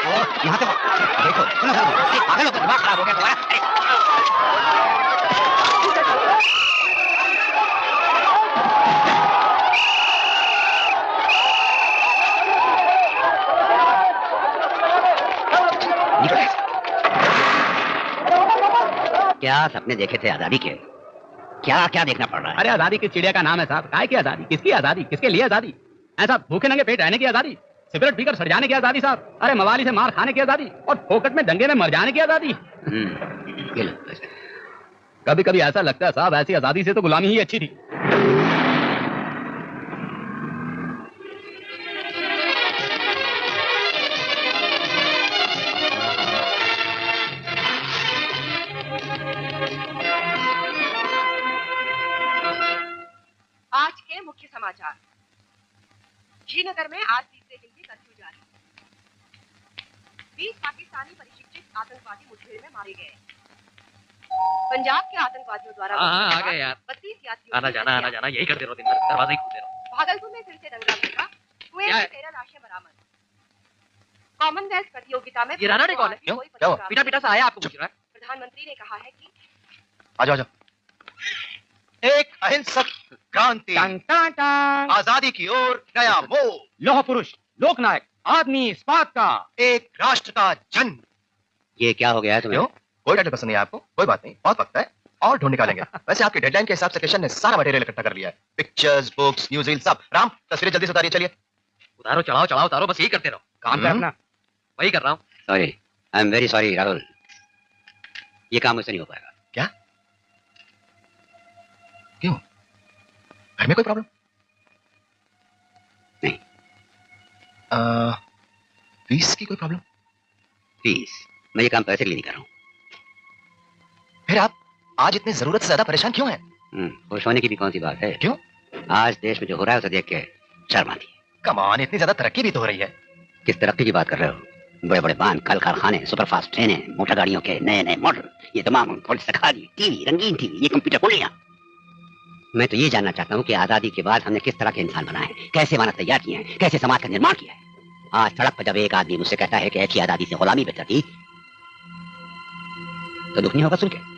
यहाँ से देखो, सुनो सुनो, पागल हो, दिमाग खराब हो गया तुम्हारा। क्या सपने देखे थे आजादी के? क्या क्या देखना पड़ रहा है? अरे आजादी की चिड़िया का नाम है साहब। काय की आजादी? किसकी आजादी? किसके लिए आजादी? ऐसा भूखे नंगे पेट रहने की आजादी, सिगरेट पीकर सड़ जाने की आजादी साहब, अरे मवाली से मार खाने की आजादी और फोकट में दंगे में मर जाने की आजादी। कभी कभी ऐसा लगता है साहब ऐसी आजादी से तो गुलामी ही अच्छी थी। आज के मुख्य समाचार। श्रीनगर में आज तीसरे दिन भी कर्फ्यू जारी। 20 पाकिस्तानी परिशिक्षित आतंकवादी मुठभेड़ में मारे गए। पंजाब के आतंकवादियों द्वारा आ गए यार। 32 यात्रियों आना जाना यही करते रहो दिन भर, दरवाजा ही खोलते रहो। भागलपुर में फिर से दंगा भड़का, कुएं से 13 लाशें बरामद। कॉमनवेल्थ प्रतियोगिता में ये राणा ने कौन है? क्यों? क्या हुआ? पीटा सा आया आपको पूछ रहा है। प्रधानमंत्री ने कहा है कि आजा एक अहिंसक क्रांति, आजादी की ओर नया मोड़, लोह पुरुष, लोकनायक, आदमी इस्पात का, एक राष्ट्र का जन्म। ये क्या हो गया है तुम्हें? क्यों? कोई टाइटल पसंद नहीं है आपको? कोई बात नहीं, बहुत वक्त है और ढूंढ निकालेंगे। वैसे आपके डेडलाइन के हिसाब से किशन ने सारा मटेरियल इकट्ठा कर लिया है, पिक्चर्स, बुक्स, न्यूज़ रील सब। राम, तस्वीरें जल्दी से उतारिए। चलिए उतारो, चढ़ाओ उतारो, बस यही करते रहो। काम करना। वही कर रहा हूँ। Sorry, I am very sorry Rahul, ये काम मुझसे नहीं हो पाएगा। क्या? क्यों? घर में कोई प्रॉब्लम? नहीं। फीस की कोई प्रॉब्लम? फीस? मैं ये काम पैसे के लिए नहीं कर रहा हूँ। फिर आप आज इतनी जरूरत से ज्यादा परेशान क्यों हैं? खुश होने की भी कौन सी बात है? क्यों? आज देश में जो हो रहा है उसे देख के शर्म आती है। कम ऑन, इतनी ज्यादा तरक्की भी तो हो रही है। किस तरक्की की बात कर रहे हो? बड़े बड़े बांध, कल कारखाने, सुपरफास्ट ट्रेनें, मोटर गाड़ियों के नए नए मॉडल, ये तमाम पुलिस सखारी, टीवी, रंगीन टीवी, ये कंप्यूटर पुलियां। मैं तो ये जानना चाहता हूँ कि आजादी के बाद हमने किस तरह के इंसान बनाए हैं, कैसे मानव तैयार किए हैं, कैसे समाज का निर्माण किया है। आज सड़क पर जब एक आदमी मुझसे कहता है कि ऐसी आजादी से गुलामी बेहतर थी, तो दुख नहीं होगा सुन के?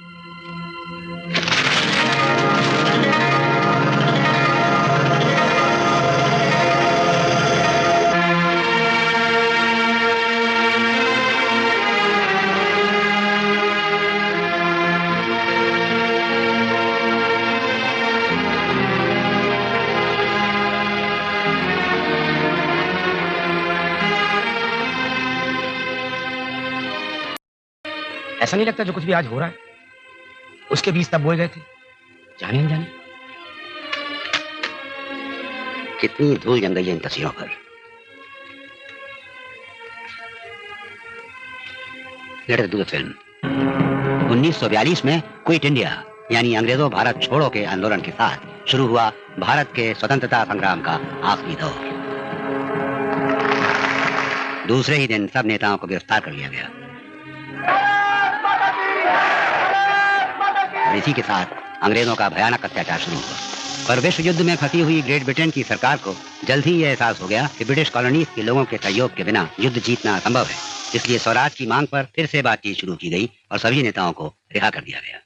ऐसा नहीं लगता जो कुछ भी आज हो रहा है उसके बीज तब बोए गए थे, जाने अनजाने। कितनी धूल जम गई है इन तस्वीरों पर। Let us do the film. 1942 में क्विट इंडिया यानी अंग्रेजों भारत छोड़ो के आंदोलन के साथ शुरू हुआ भारत के स्वतंत्रता संग्राम का आखिरी दौर। दूसरे ही दिन सब नेताओं को गिरफ्तार कर लिया गया और इसी के साथ अंग्रेजों का भयानक अत्याचार शुरू हुआ। पर विश्व युद्ध में फंसी हुई ग्रेट ब्रिटेन की सरकार को जल्द ही यह एहसास हो गया कि ब्रिटिश कॉलोनीज के लोगों के सहयोग के बिना युद्ध जीतना असंभव है। इसलिए स्वराज की मांग पर फिर से बातचीत शुरू की गई और सभी नेताओं को रिहा कर दिया गया।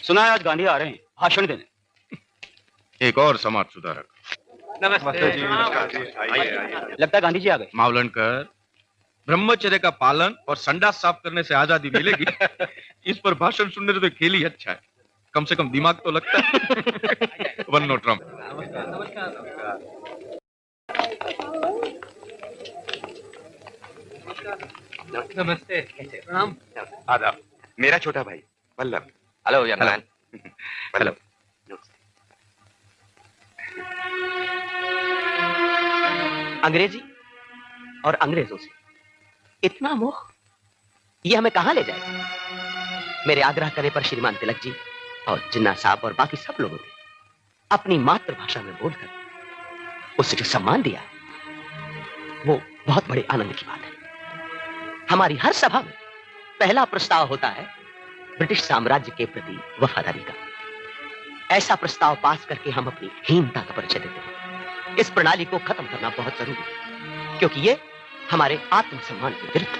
सुना है आज गांधी आ रहे हैं भाषण देने। एक और समाज सुधारक। नमस्ते जी। लगता है गांधी जी आ गए। मावलनकर, ब्रह्मचर्य का पालन और संडास साफ करने से आजादी मिलेगी। इस पर भाषण सुनने से तो खेल ही अच्छा है, कम से कम दिमाग तो लगता है। One no trump. नमस्ते। प्रणाम। आदाब। मेरा छोटा भाई Vallabh. Hello young man. Vallabh. अंग्रेजी और अंग्रेजों से इतना मोह, ये हमें कहां ले जाएगा? मेरे आग्रह करने पर श्रीमान तिलक जी और जिन्ना साहब और बाकी सब लोगों ने अपनी मातृभाषा में बोलकर उसे जो सम्मान दिया, वो बहुत बड़े आनंद की बात है। हमारी हर सभा में पहला प्रस्ताव होता है ब्रिटिश साम्राज्य के प्रति वफादारी का। ऐसा प्रस्ताव पास करके हम अपनी हीनता का परिचय देते हैं। इस प्रणाली को खत्म करना बहुत जरूरी है, क्योंकि ये हमारे आत्मसम्मान के विरुद्ध है।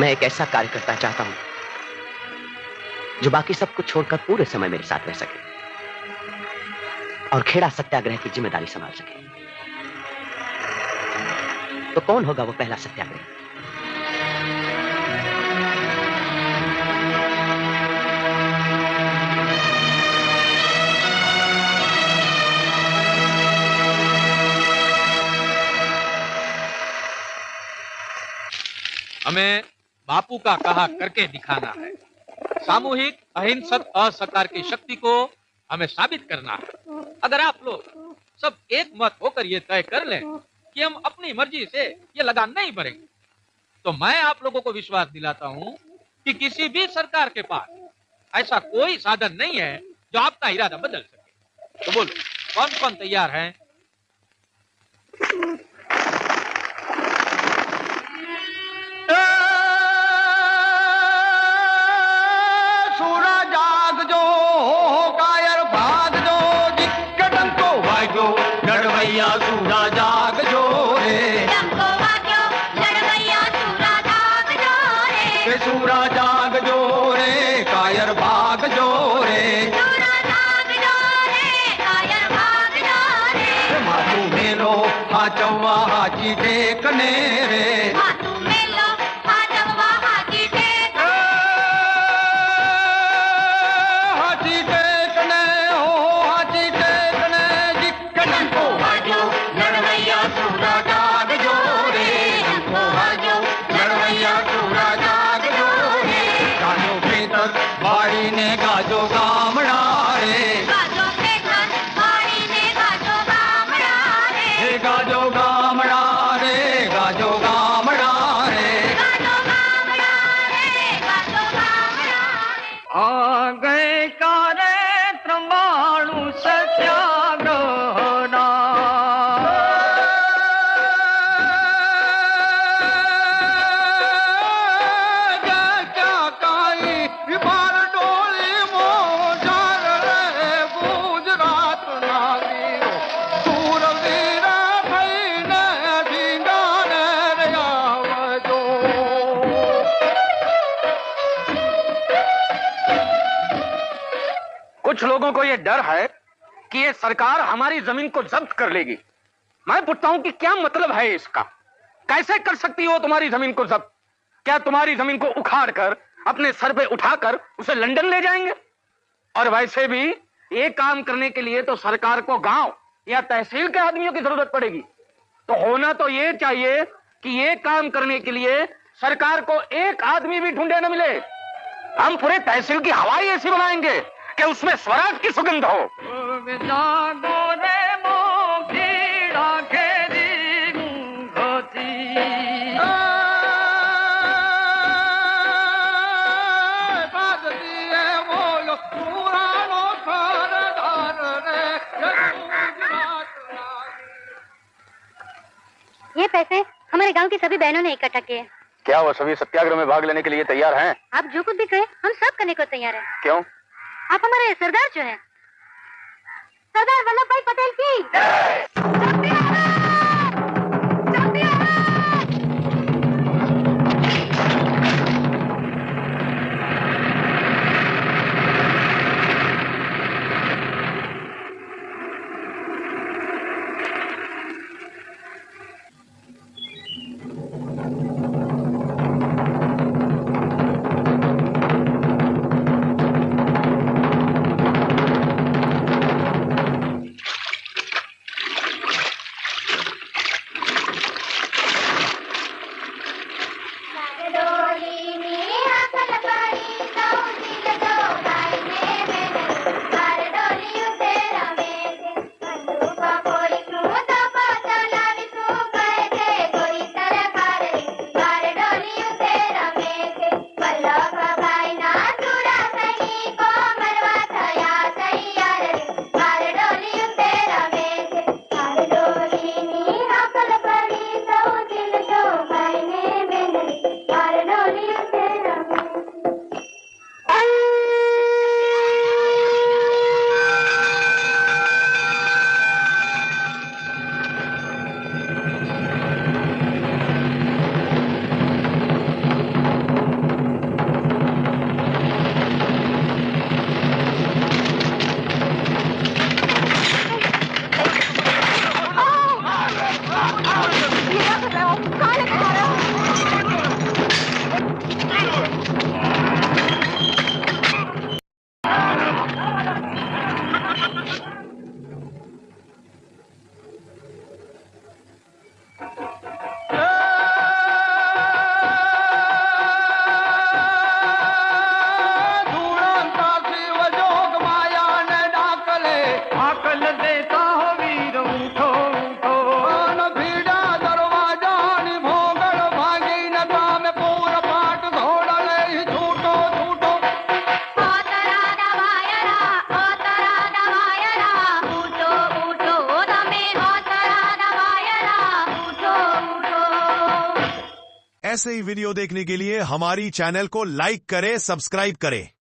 मैं एक ऐसा कार्यकर्ता चाहता हूं जो बाकी सब कुछ छोड़कर पूरे समय मेरे साथ रह सके और खेड़ा सत्याग्रह की जिम्मेदारी संभाल सके। तो कौन होगा वो पहला सत्याग्रह? हमें बापू का कहा करके दिखाना है। सामूहिक अहिंसक असहकार की शक्ति को हमें साबित करना है। अगर आप लोग सब एक मत होकर ये तय कर लें कि हम अपनी मर्जी से ये लगान नहीं भरेंगे, तो मैं आप लोगों को विश्वास दिलाता हूं कि किसी भी सरकार के पास ऐसा कोई साधन नहीं है जो आपका इरादा बदल सके। तो बोलो, कौन कौन तैयार है? हाजी देखने रे हाथू मेलो हाजवा हाजी देखने हो हाजी देखने जिक्कन को हाजो लड़वैया सूरा जाग जो रे हमको हाजो लड़वैया सूरा जाग जो रे गाजो पेतर बाड़ी ने गाजो गामड़ा रे गाजो पेतर बाड़ी ने गाजो गामड़ा रे गाजो गामड़ा रे गाजो गामड़ा रे गाजो गामड़ा रे गाजो गामड़ा रे आ गए कारे त्रंबाणु सत्याग्रहना क्या काई विभार डोली मोजार रे गुजरात नागियो सूरवीरा भईने ढींगाने रे आवजो कुछ लोगों को यह डर है कि ये सरकार हमारी जमीन को जब्त कर लेगी। मैं पूछता हूं कि क्या मतलब है इसका? कैसे कर सकती हो तुम्हारी जमीन को जब्त? क्या तुम्हारी जमीन को उखाड़ कर अपने सर पे उठाकर उसे लंदन ले जाएंगे? और वैसे भी ये काम करने के लिए तो सरकार को गांव या तहसील के आदमियों की जरूरत पड़ेगी। तो होना तो ये चाहिए कि ये काम करने के लिए सरकार को एक आदमी भी ढूंढे न मिले। हम पूरे तहसील की हवा ही ऐसी बनाएंगे कि उसमें स्वराज की सुगंध हो। ये पैसे हमारे गांव की सभी बहनों ने इकट्ठा किए। क्या वो सभी सत्याग्रह में भाग लेने के लिए तैयार हैं? आप जो कुछ भी कहें हम सब करने को तैयार हैं। क्यों? आप हमारे सरदार जो हैं। सरदार वल्लभ भाई पटेल की ऐसे ही वीडियो देखने के लिए हमारी चैनल को लाइक करें, सब्सक्राइब करें।